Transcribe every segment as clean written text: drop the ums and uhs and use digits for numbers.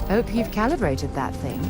Hope you've calibrated that thing.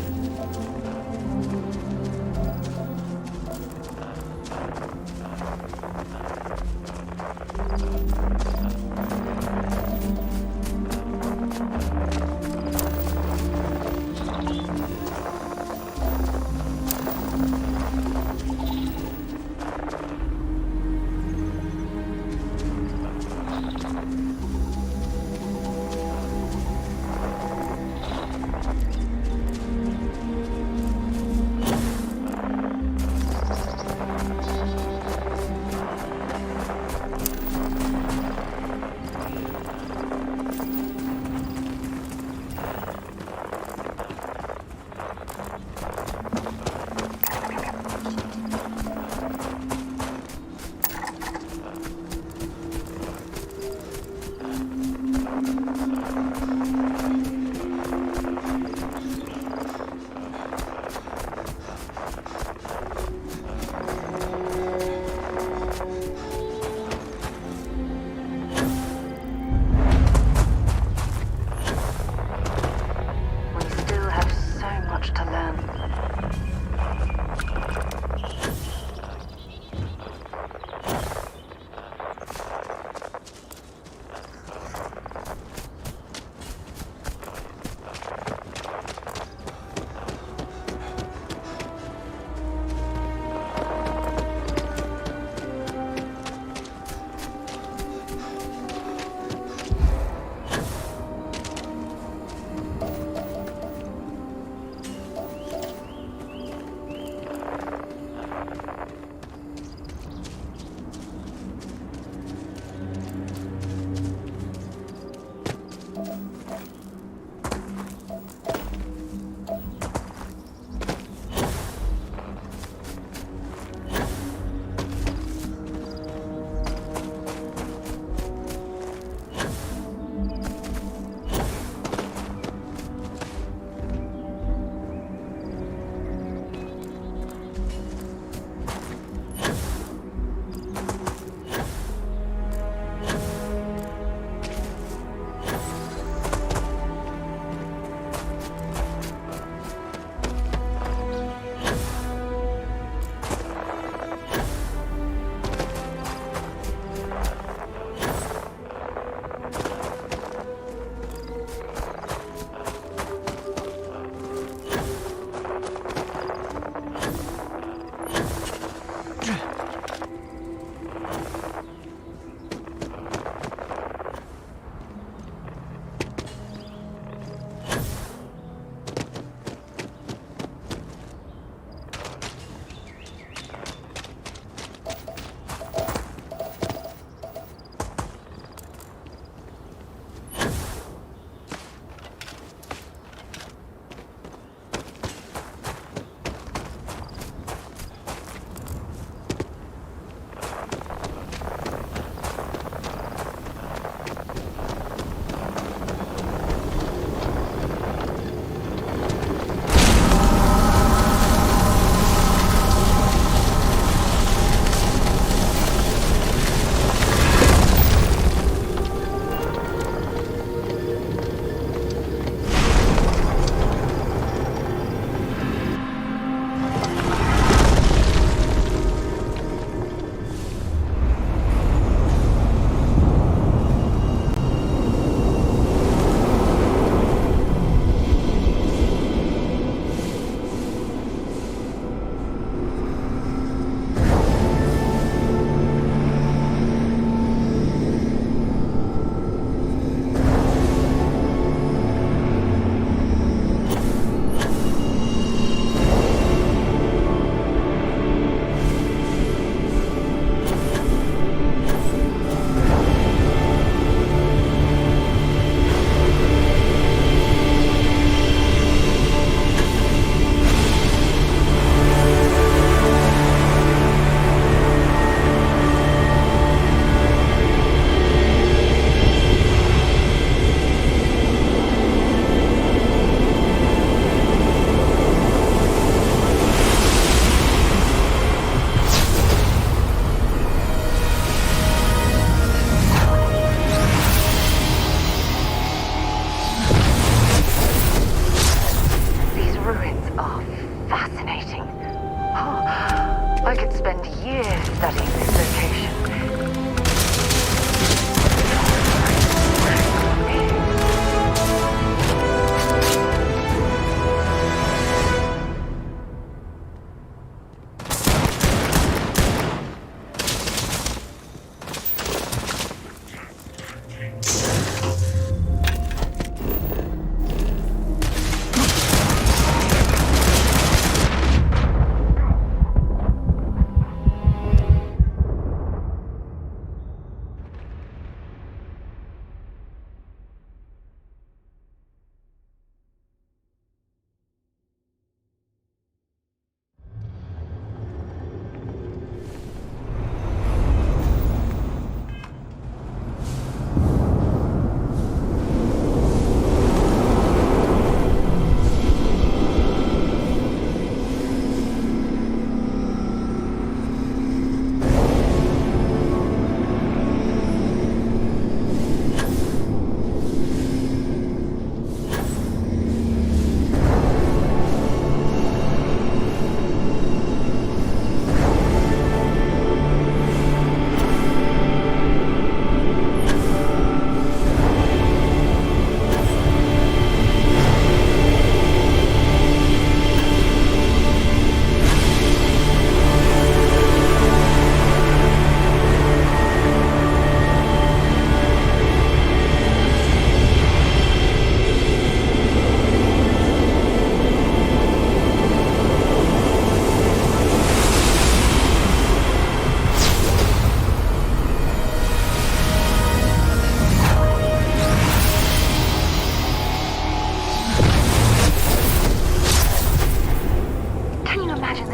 years studying this location.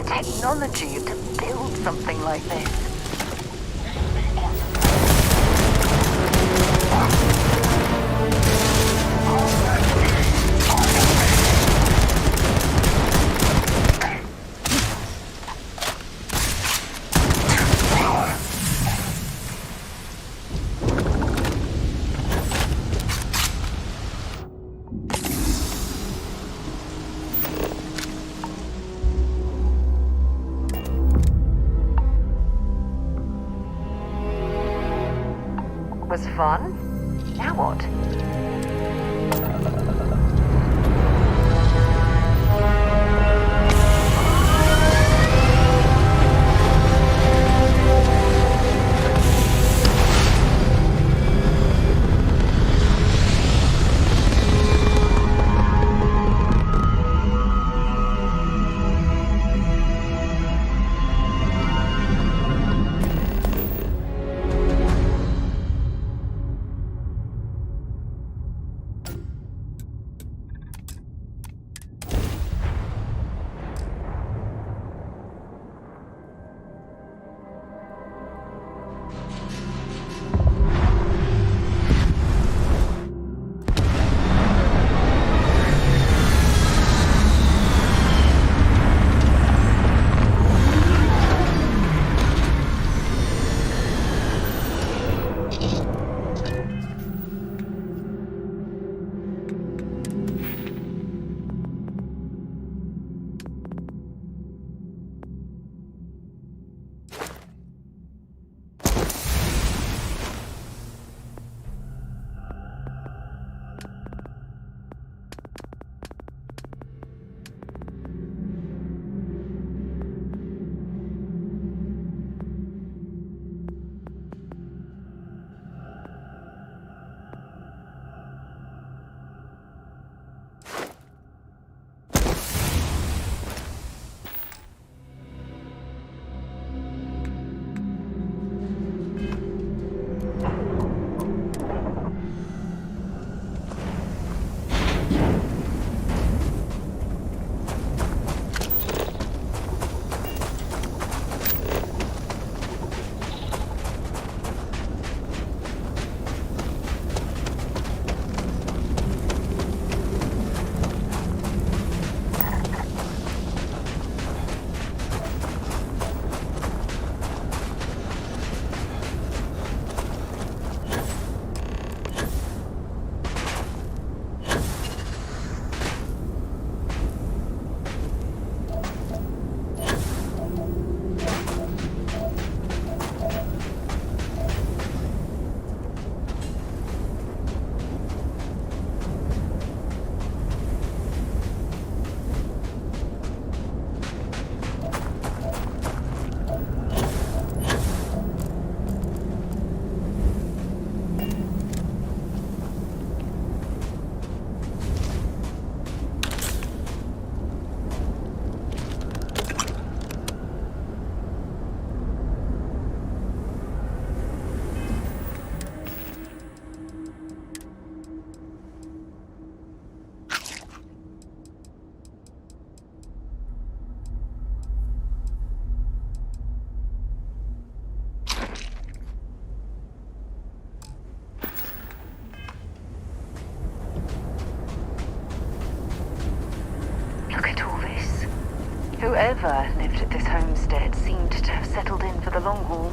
Technology to build something like this. Was fun. Now what? Whoever lived at this homestead seemed to have settled in for the long haul.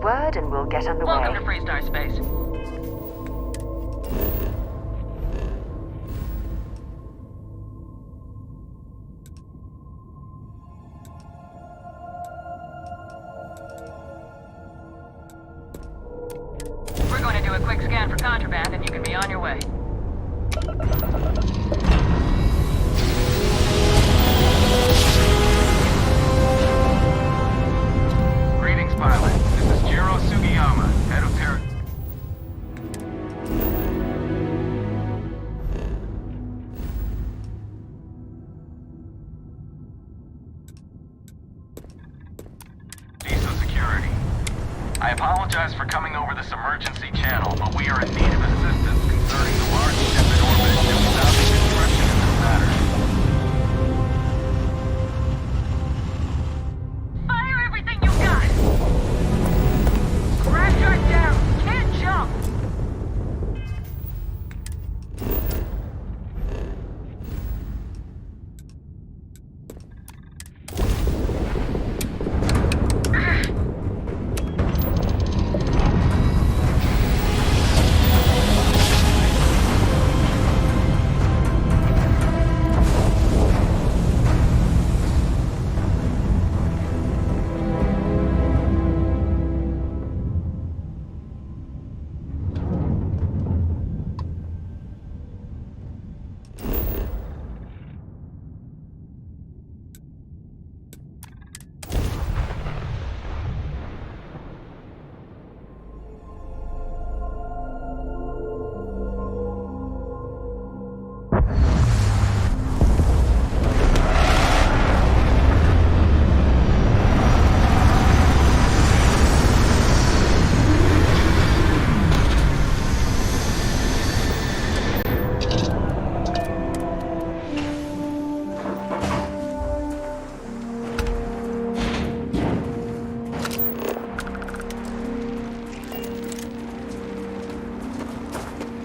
word and we'll get underway. Welcome to Freestar Space. We're going to do a quick scan for contraband and you can be on your way. Greetings, pilot. This is Jiro Sugiyama, head of Terra... Diesel Security. I apologize for coming over this emergency channel, but we are in need of assistance concerning the large ship in orbit that was out of construction in this matter. Fire everything you got! Crash right down! Can't jump!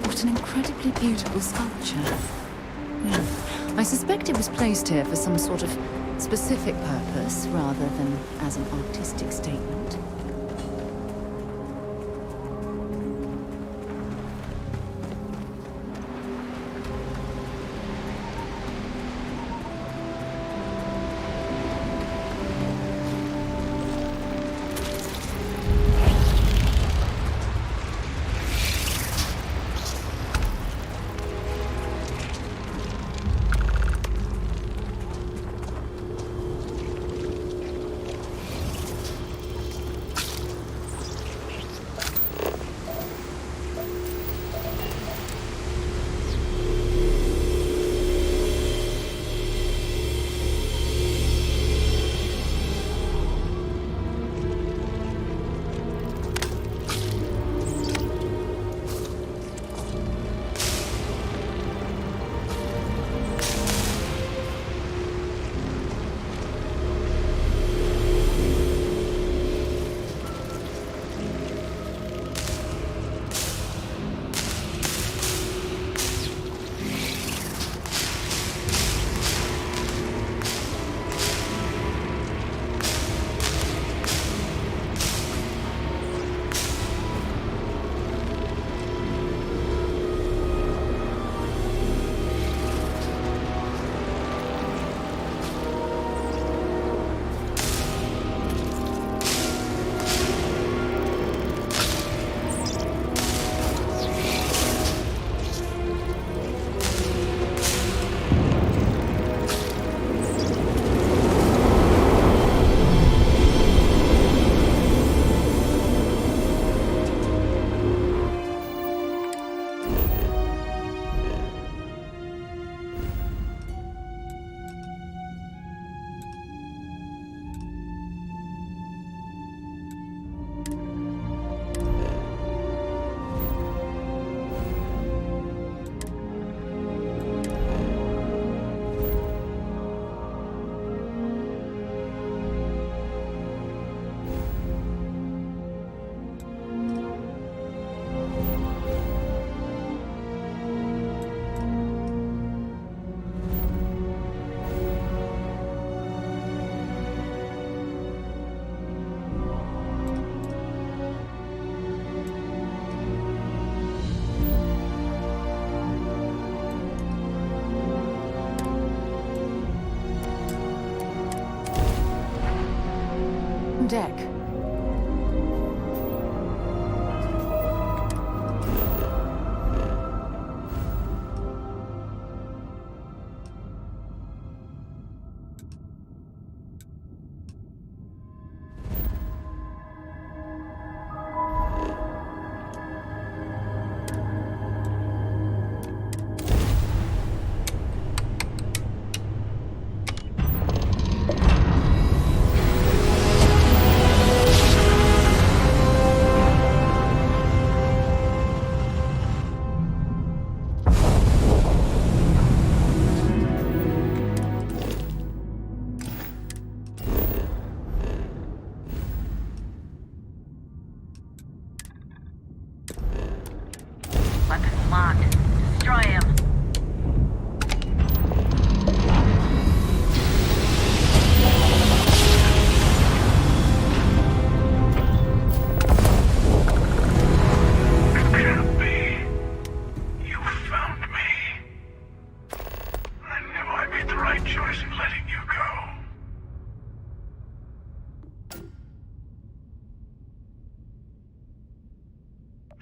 What an incredibly beautiful sculpture. Yeah. I suspect it was placed here for some sort of specific purpose rather than as an artistic statement. deck. Weapons locked. Destroy him. It can't be. You found me. I knew I made the right choice in letting you go.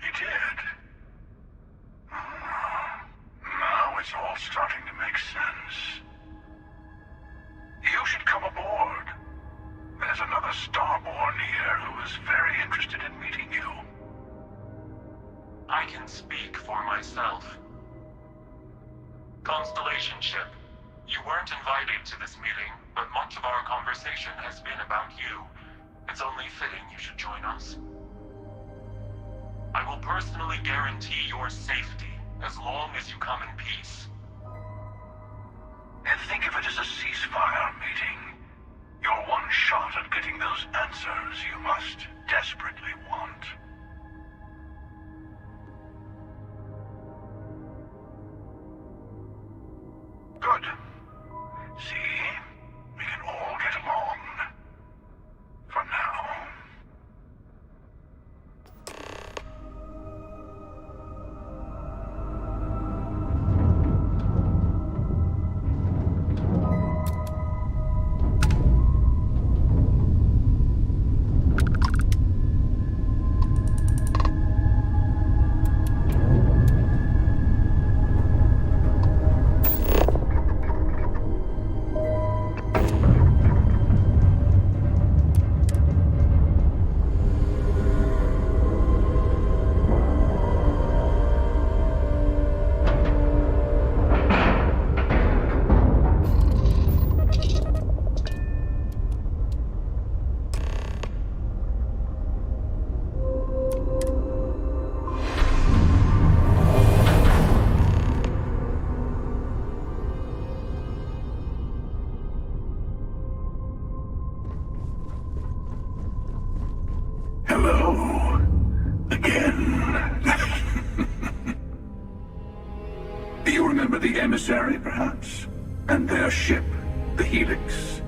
You did. Now it's all starting to make sense. You should come aboard. There's another Starborn here who is very interested in meeting you. I can speak for myself. Constellation ship, you weren't invited to this meeting, but much of our conversation has been about you. It's only fitting you should join us. I will personally guarantee your safety as long as you come in peace. And think of it as a ceasefire meeting. Your one shot at getting those answers you must desperately want. Good. See? We can all get along. For now. Hello. Again. Do you remember the emissary, perhaps? And their ship, the Helix?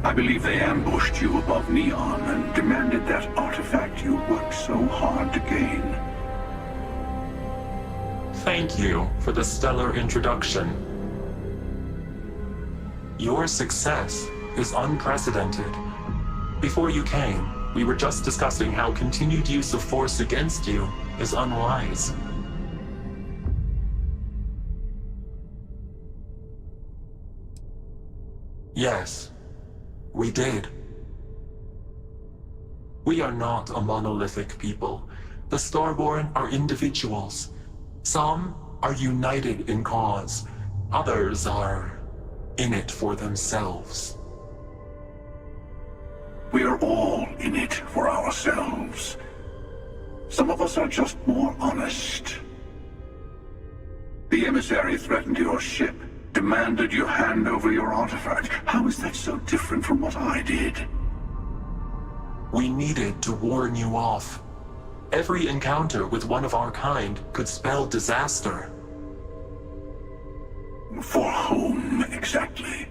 I believe they ambushed you above Neon and demanded that artifact you worked so hard to gain. Thank you for the stellar introduction. Your success is unprecedented. Before you came, we were just discussing how continued use of force against you is unwise. Yes, we did. We are not a monolithic people. The Starborn are individuals. Some are united in cause. Others are in it for themselves. We are all in it for ourselves. Some of us are just more honest. The emissary threatened your ship, demanded you hand over your artifact. How is that so different from what I did? We needed to warn you off. Every encounter with one of our kind could spell disaster. For whom, exactly?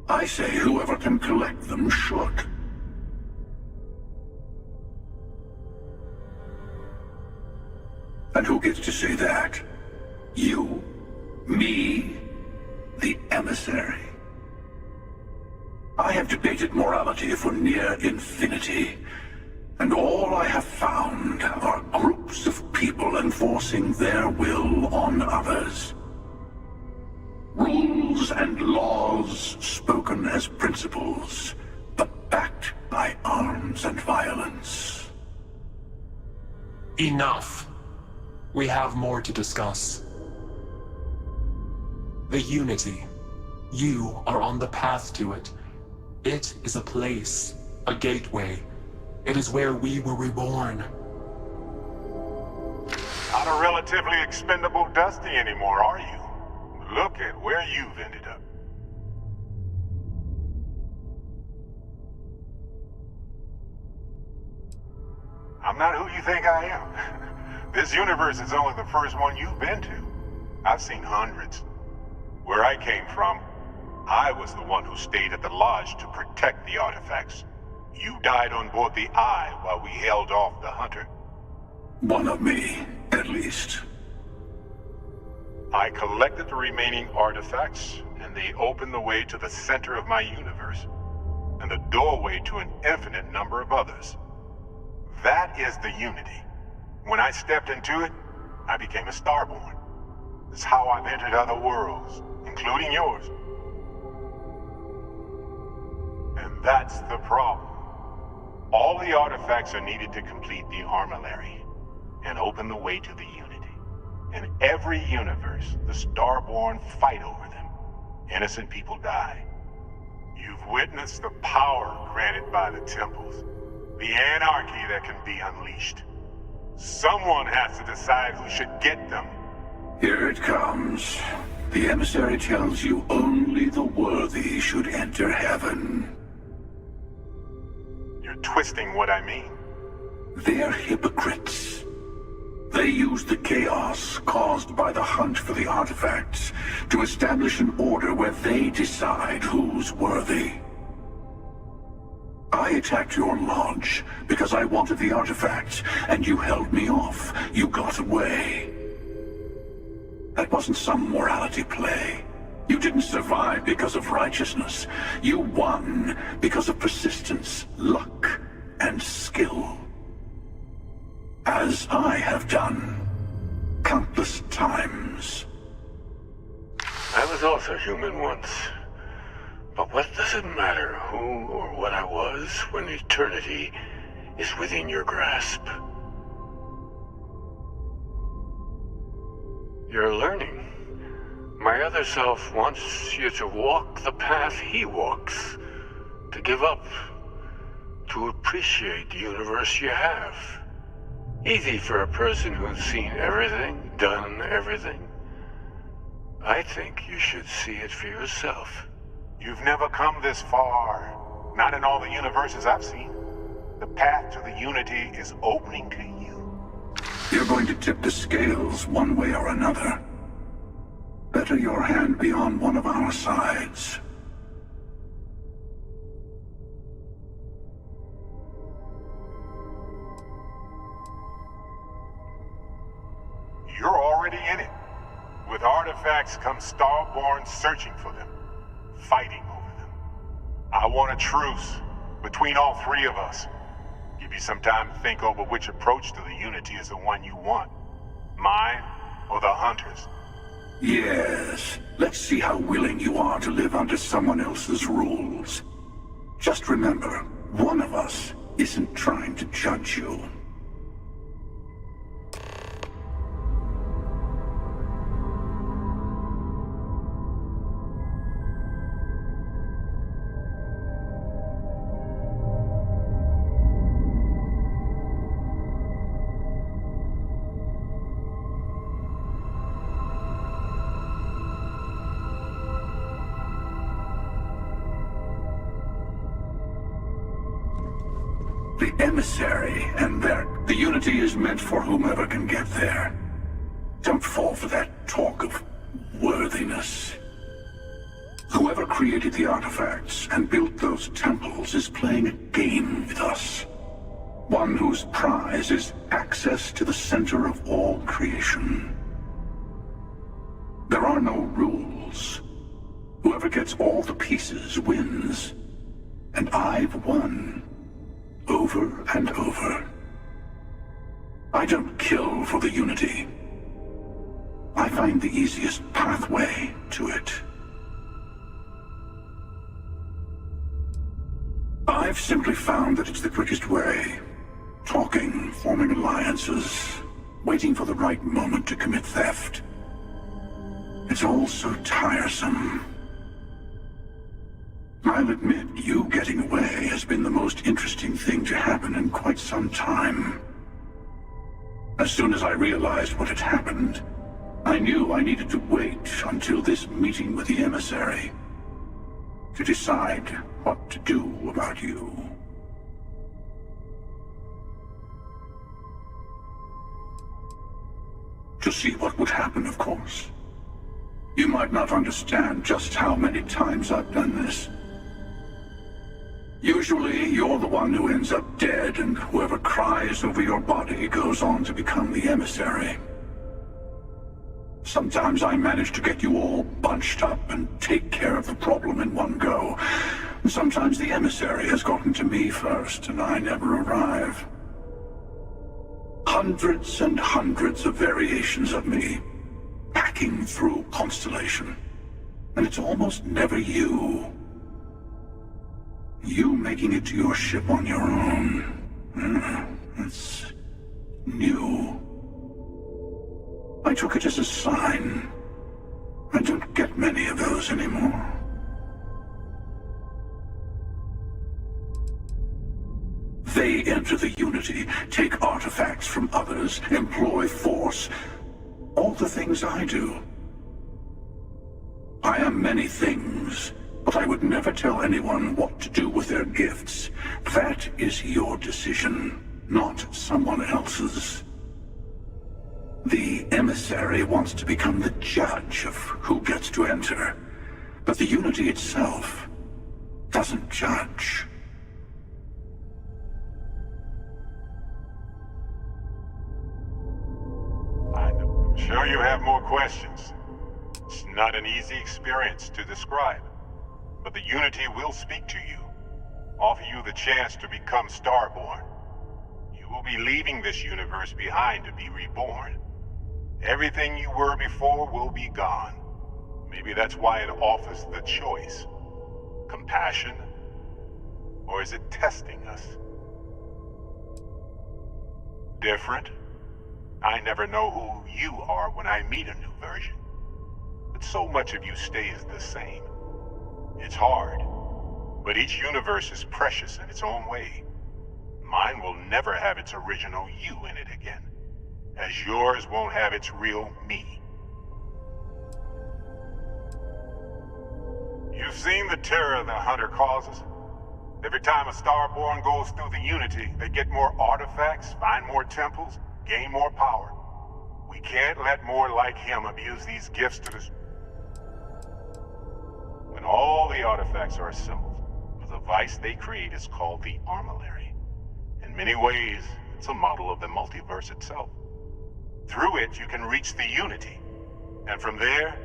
I say whoever can collect them should. And who gets to say that? You? Me? The emissary? I have debated morality for near infinity, and all I have found are groups of people enforcing their will on others. Rules and laws spoken as principles, but backed by arms and violence. Enough. We have more to discuss. The Unity. You are on the path to it. It is a place, a gateway. It is where we were reborn. Not a relatively expendable Dusty anymore, are you? Look at where you've ended up. I'm not who you think I am. This universe is only the first one you've been to. I've seen hundreds. Where I came from, I was the one who stayed at the lodge to protect the artifacts. You died on board the Eye while we held off the Hunter. One of me, at least. I collected the remaining artifacts, and they opened the way to the center of my universe, and the doorway to an infinite number of others. That is the Unity. When I stepped into it, I became a Starborn. It's how I've entered other worlds, including yours. And that's the problem. All the artifacts are needed to complete the armillary and open the way to the Unity. In every universe, the Starborn fight over them. Innocent people die. You've witnessed the power granted by the temples, the anarchy that can be unleashed. Someone has to decide who should get them. Here it comes. The emissary tells you only the worthy should enter heaven. You're twisting what I mean. They're hypocrites. They use the chaos caused by the hunt for the artifacts to establish an order where they decide who's worthy. I attacked your lodge because I wanted the artifacts, and you held me off. You got away. That wasn't some morality play. You didn't survive because of righteousness. You won because of persistence, luck, and skill. As I have done countless times. I was also human once. But what does it matter who or what I was when eternity is within your grasp? You're learning. My other self wants you to walk the path he walks. To give up. To appreciate the universe you have. Easy for a person who's seen everything, done everything. I think you should see it for yourself. You've never come this far. Not in all the universes I've seen. The path to the Unity is opening to you. You're going to tip the scales one way or another. Better your hand be on one of our sides. You're already in it. With artifacts come Starborn searching for them, fighting over them. I want a truce between all three of us. Give you some time to think over which approach to the Unity is the one you want. Mine or the Hunter's? Yes. Let's see how willing you are to live under someone else's rules. Just remember, one of us isn't trying to judge you. The emissary and the Unity is meant for whomever can get there. Don't fall for that talk of worthiness. Whoever created the artifacts and built those temples is playing a game with us. One whose prize is access to the center of all creation. There are no rules. Whoever gets all the pieces wins. And I've won. Over and over. I don't kill for the Unity. I find the easiest pathway to it. I've simply found that it's the quickest way. Talking, forming alliances, waiting for the right moment to commit theft. It's all so tiresome. I'll admit, you getting away has been the most interesting thing to happen in quite some time. As soon as I realized what had happened, I knew I needed to wait until this meeting with the emissary to decide what to do about you. To see what would happen, of course. You might not understand just how many times I've done this. Usually, you're the one who ends up dead, and whoever cries over your body goes on to become the emissary. Sometimes I manage to get you all bunched up and take care of the problem in one go. Sometimes the emissary has gotten to me first, and I never arrive. Hundreds and hundreds of variations of me, packing through Constellation. And it's almost never you. You making it to your ship on your own. That's new. I took it as a sign. I don't get many of those anymore. They enter the Unity, take artifacts from others, employ force. All the things I do. I am many things, but I would never tell anyone what to do with their gifts. That is your decision, not someone else's. The emissary wants to become the judge of who gets to enter, but the Unity itself doesn't judge. I'm sure you have more questions. It's not an easy experience to describe, but the Unity will speak to you, offer you the chance to become Starborn. You will be leaving this universe behind to be reborn. Everything you were before will be gone. Maybe that's why it offers the choice. Compassion? Or is it testing us? Different? I never know who you are when I meet a new version. But so much of you stays the same. It's hard. But each universe is precious in its own way. Mine will never have its original you in it again. As yours won't have its real me. You've seen the terror the Hunter causes. Every time a Starborn goes through the Unity, they get more artifacts, find more temples, gain more power. We can't let more like him abuse these gifts to the... When all the artifacts are assembled, the device they create is called the Armillary. In many ways, it's a model of the multiverse itself. Through it, you can reach the Unity. And from there...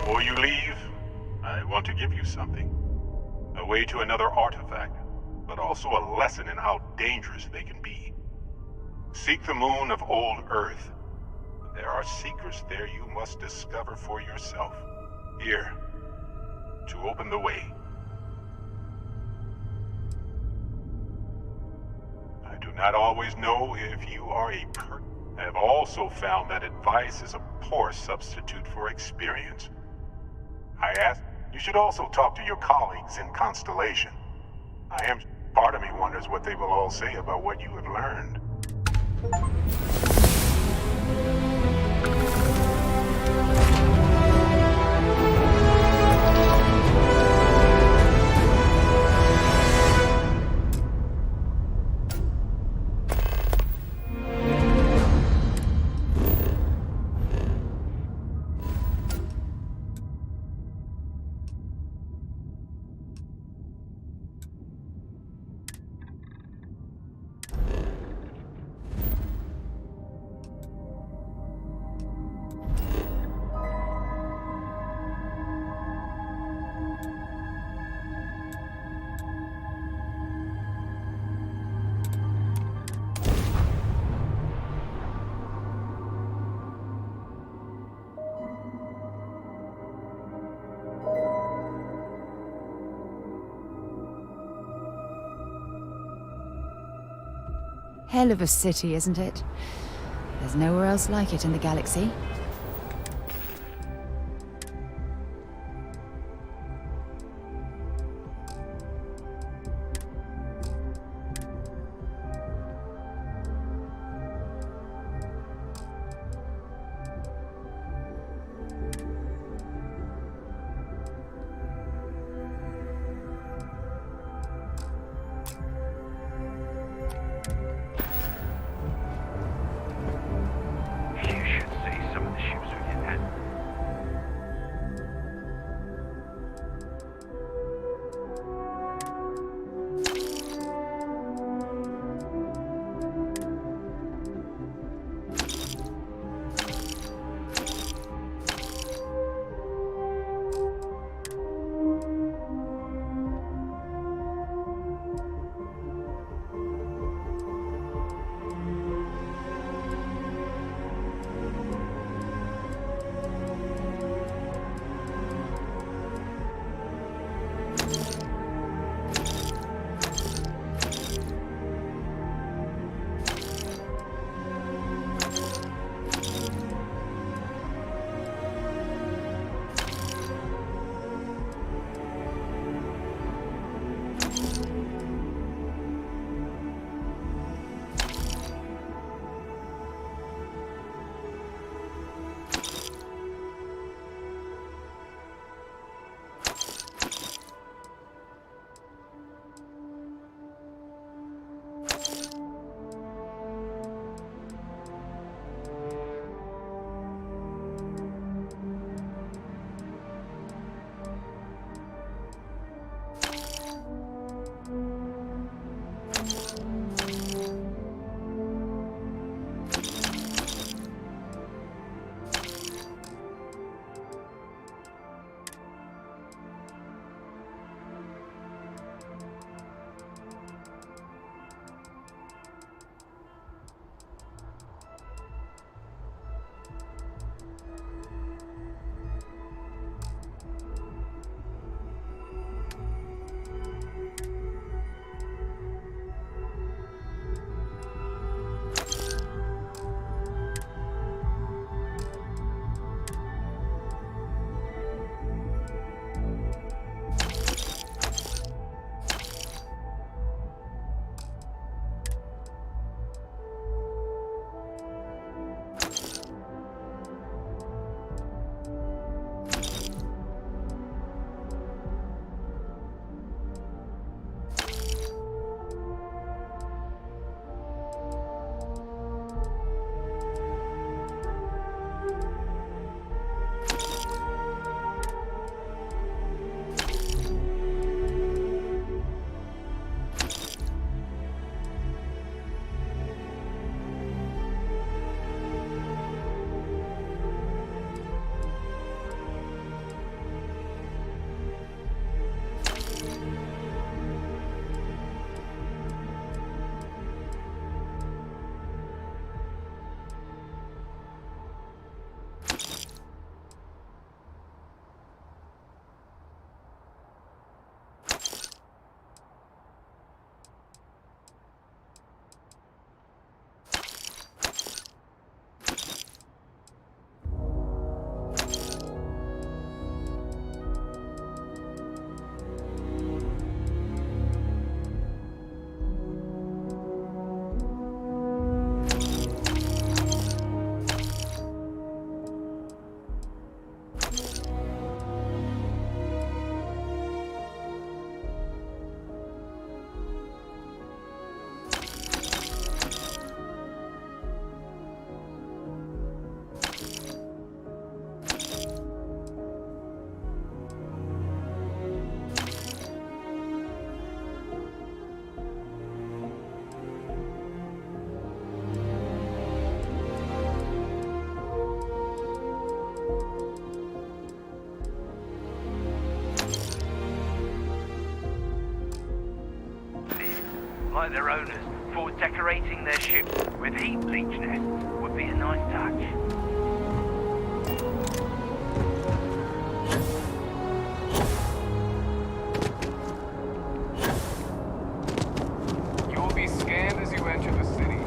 Before you leave, I want to give you something. A way to another artifact, but also a lesson in how dangerous they can be. Seek the moon of old Earth. There are secrets there you must discover for yourself. Here, to open the way. I do not always know if you are a I have also found that advice is a poor substitute for experience. I ask, you should also talk to your colleagues in Constellation. I am Part of me wonders what they will all say about what you have learned. Hell of a city, isn't it? There's nowhere else like it in the galaxy. You should see some of the like their owners, thought decorating their ship with heat bleach nests would be a nice touch. You will be scanned as you enter the city.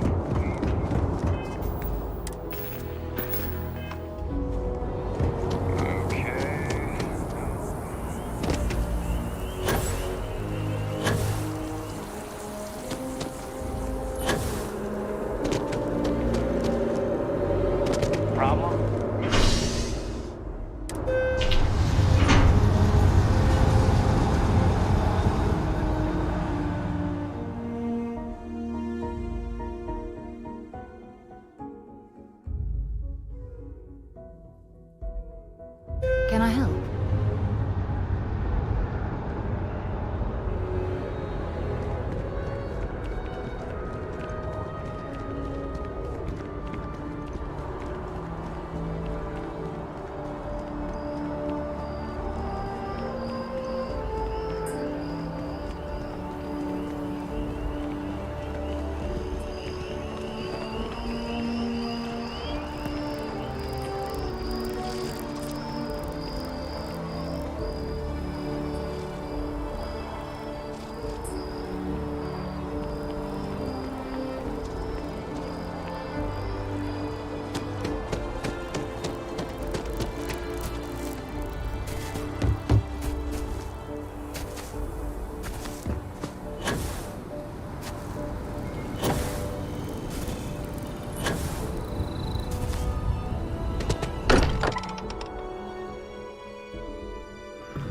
Can I help?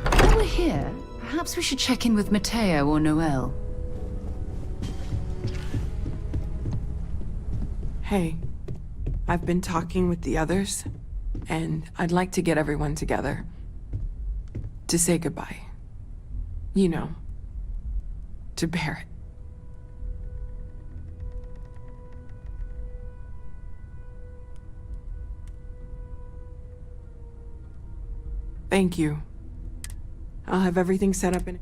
While we're here, perhaps we should check in with Mateo or Noel. Hey, I've been talking with the others, and I'd like to get everyone together. To say goodbye. You know, to Barrett. Thank you. I'll have everything set up in...